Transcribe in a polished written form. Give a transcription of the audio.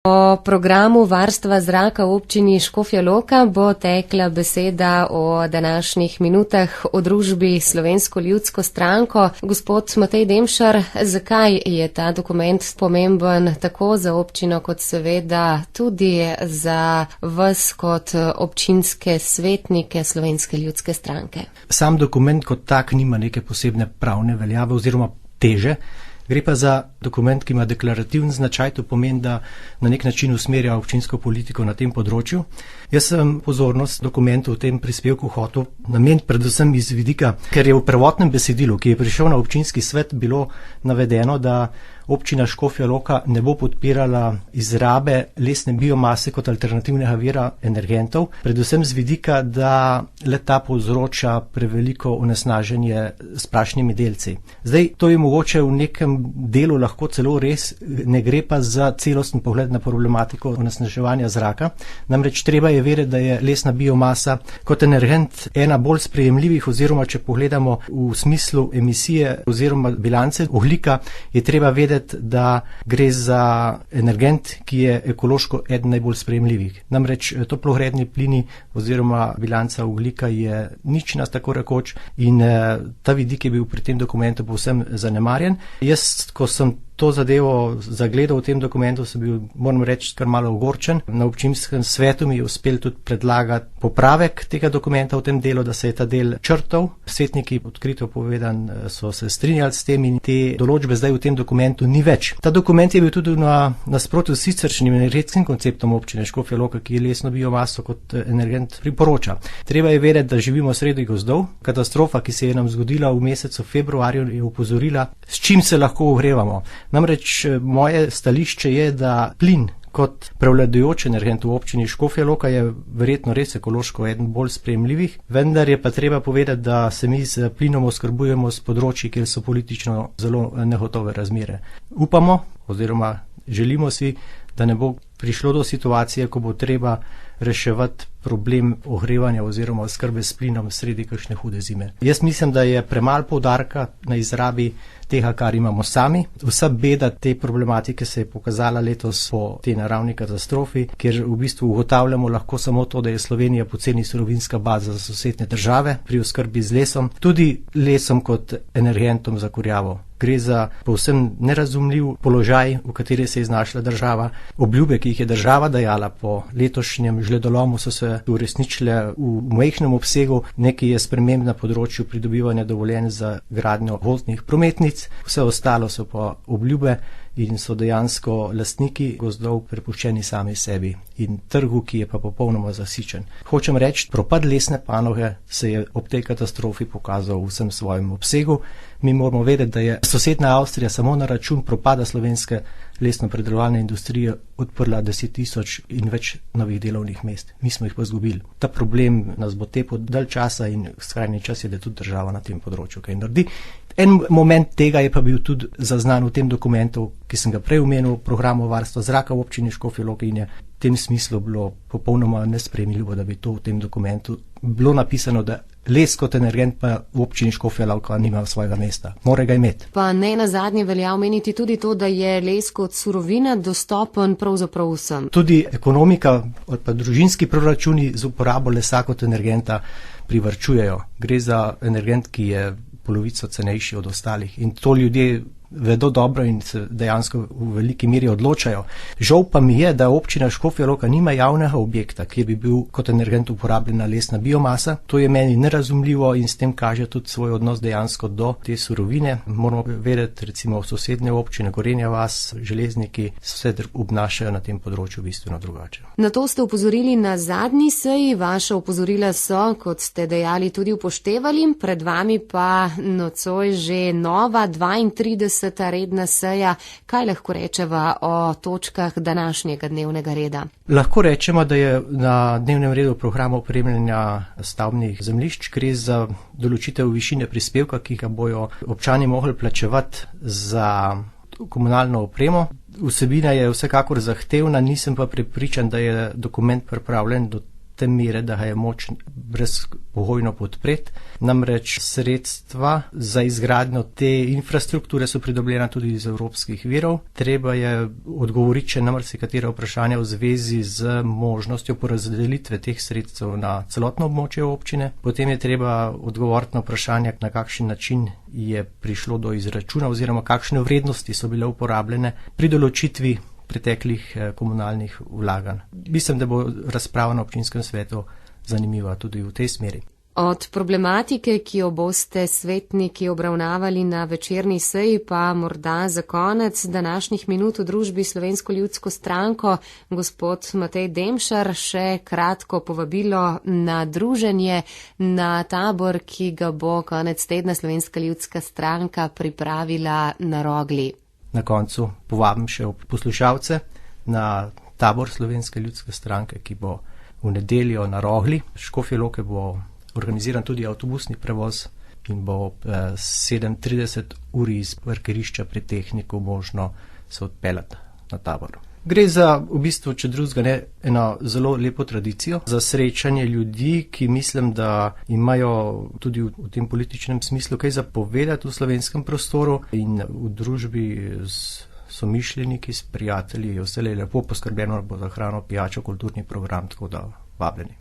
O programu varstva zraka v občini Škofja Loka bo tekla beseda o današnjih minutah o družbi Slovensko ljudsko stranko. Gospod Matej Demšar, zakaj je ta dokument pomemben tako za občino kot seveda tudi za vas kot občinske svetnike Slovenske ljudske stranke? Sam dokument kot tak nima neke posebne pravne veljave oziroma teže. Gre pa za dokument, ki ima deklarativen značaj, to pomeni, da na nek način usmerja občinsko politiko na tem področju. Jaz sem pozornost dokumentu v tem prispevku hotel nameniti predvsem iz vidika, ker je v prvotnem besedilu, ki je prišel na občinski svet, bilo navedeno, da občina Škofja Loka ne bo podpirala izrabe lesne biomase kot alternativnega vira energentov, predvsem z vidika, da le-ta povzroča preveliko onesnaženje s prašnimi delci. Zdaj, to je mogoče v nekem delu lahko celo res, ne gre pa za celosten pogled na problematiko onesnaževanja zraka. Namreč treba je vedeti, da je lesna biomasa kot energent ena bolj sprejemljivih, oziroma če pogledamo v smislu emisije oziroma bilance ogljika, je treba vedeti, da gre za energent, ki je ekološko eden najbolj sprejemljivih. Namreč toplogredni plini oziroma bilanca ogljika je nična tako rekoč in ta vidik je bil pri tem dokumentu povsem zanemarjen. Jaz, ko sem to zadevo zagledal v tem dokumentu, sem bil, moram reči, kar malo ogorčen. Na občinskem svetu mi je uspel tudi predlagati popravek tega dokumenta v tem delu, da se je ta del črtal. Svetniki, odkrito povedan, so se strinjali s tem in te določbe zdaj v tem dokumentu ni več. Ta dokument je bil tudi na nasprotju s siceršnjim energetskim konceptom občine Škofja Loka, ki je lesno biomaso kot energent priporoča. Treba je vedeti, da živimo sredi gozdov. Katastrofa, ki se je nam zgodila v mesecu februarju, je opozorila, s čim se lahko ogrevamo. Namreč moje stališče je, da plin kot prevladujoč energent v občini Škofja Loka je verjetno res ekološko eden bolj sprejemljivih, vendar je pa treba povedati, da se mi z plinom oskrbujemo s področji, kjer so politično zelo negotove razmere. Upamo oziroma želimo si, da ne bo prišlo do situacije, ko bo treba reševati problem ogrevanja oziroma oskrbe s plinom sredi kakšne hude zime. Jaz mislim, da je premalo poudarka na izrabi tega, kar imamo sami. Vsa beda te problematike se je pokazala letos po tej naravni katastrofi, kjer v bistvu ugotavljamo lahko samo to, da je Slovenija poceni surovinska baza za sosednje države pri oskrbi z lesom, tudi lesom kot energentom za kurjavo. Gre za povsem nerazumljiv položaj, v kateri se je znašla država. Obljube, ki jih je država dajala po letošnjem žledolomu, so se uresničile v majhnem obsegu. Nekaj je sprememb na področju pridobivanja dovoljenj za gradnjo gozdnih prometnic, vse ostalo so pa obljube in so dejansko lastniki gozdov prepuščeni sami sebi in trgu, ki je pa popolnoma zasičen. Hočem reči, propad lesne panoge se je ob tej katastrofi pokazal v vsem svojem obsegu. Mi moramo vedeti, da je sosednja Avstrija samo na račun propada slovenske lesno-predelovalne industrije odprla 10.000 in več novih delovnih mest. Mi smo jih pa izgubili. Ta problem nas bo tepel dalj časa in skrajni čas je, da tudi država na tem področju kaj naredi. En moment tega je pa bil tudi zaznan v tem dokumentu, ki sem ga prej omenil, programu varstva zraka v občini Škofja Loka, in je v tem smislu bilo popolnoma nesprejemljivo, da bi to v tem dokumentu bilo napisano, da les kot energent pa v občini Škofja Loka nima svojega mesta. Mora ga imeti. Pa ne nazadnje velja omeniti tudi to, da je les kot surovina dostopen pravzaprav vsem. Tudi ekonomika ali pa družinski proračuni z uporabo lesa kot energenta privarčujejo. Gre za energent, ki je polovico cenejši od ostalih in to ljudje vedo dobro in se dejansko v veliki meri odločajo. Žal pa mi je, da občina Škofja Loka nima javnega objekta, kjer bi bil kot energent uporabljena lesna biomasa. To je meni nerazumljivo in s tem kaže tudi svoj odnos dejansko do te surovine. Moramo vedeti, recimo v sosednje občine, Gorenja vas, Železniki, se obnašajo na tem področju bistveno drugače. Na to ste opozorili na zadnji seji, vaša opozorila so, kot ste dejali, tudi upoštevali, pred vami pa nocoj že nova 32. redna seja. Kaj lahko rečeva o točkah današnjega dnevnega reda? Lahko rečemo, da je na dnevnem redu programa opremljanja stavbnih zemljišč. Gre za določitev višine prispevka, ki ga bojo občani mogli plačevati za komunalno opremo. Vsebina je vsekakor zahtevna, nisem pa prepričan, da je dokument pripravljen do te mere, da ga je moč brezpogojno podpreti. Namreč sredstva za izgradnjo te infrastrukture so pridobljena tudi iz evropskih virov. Treba je odgovoriti še na marsikatera vprašanja v zvezi z možnostjo porazdelitve teh sredstev na celotno območje občine. Potem je treba odgovoriti na vprašanje, na kakšen način je prišlo do izračuna oziroma kakšne vrednosti so bile uporabljene pri določitvi preteklih komunalnih vlaganj. Mislim, da bo razprava na občinskem svetu zanimiva tudi v tej smeri. Od problematike, ki jo boste svetniki obravnavali na večerni seji, pa morda za konec današnjih minut v družbi Slovensko ljudsko stranko, gospod Matej Demšar, še kratko povabilo na druženje, na tabor, ki ga bo konec tedna Slovenska ljudska stranka pripravila na Rogli. Na koncu povabim še poslušalce na tabor Slovenske ljudske stranke, ki bo v nedeljo na Rogli. Škofje Loke bo organiziran tudi avtobusni prevoz in bo ob 7:30 uri iz parkirišča pri Tehniku možno se odpeljati na tabor. Gre za, v bistvu, če drugega ne, eno zelo lepo tradicijo za srečanje ljudi, ki mislim, da imajo tudi v tem političnem smislu kaj zapovedati v slovenskem prostoru in v družbi s somišljeniki, s prijatelji je vse lepo poskrbljeno, bo za hrano, pijačo, kulturni program, tako da vabljeni.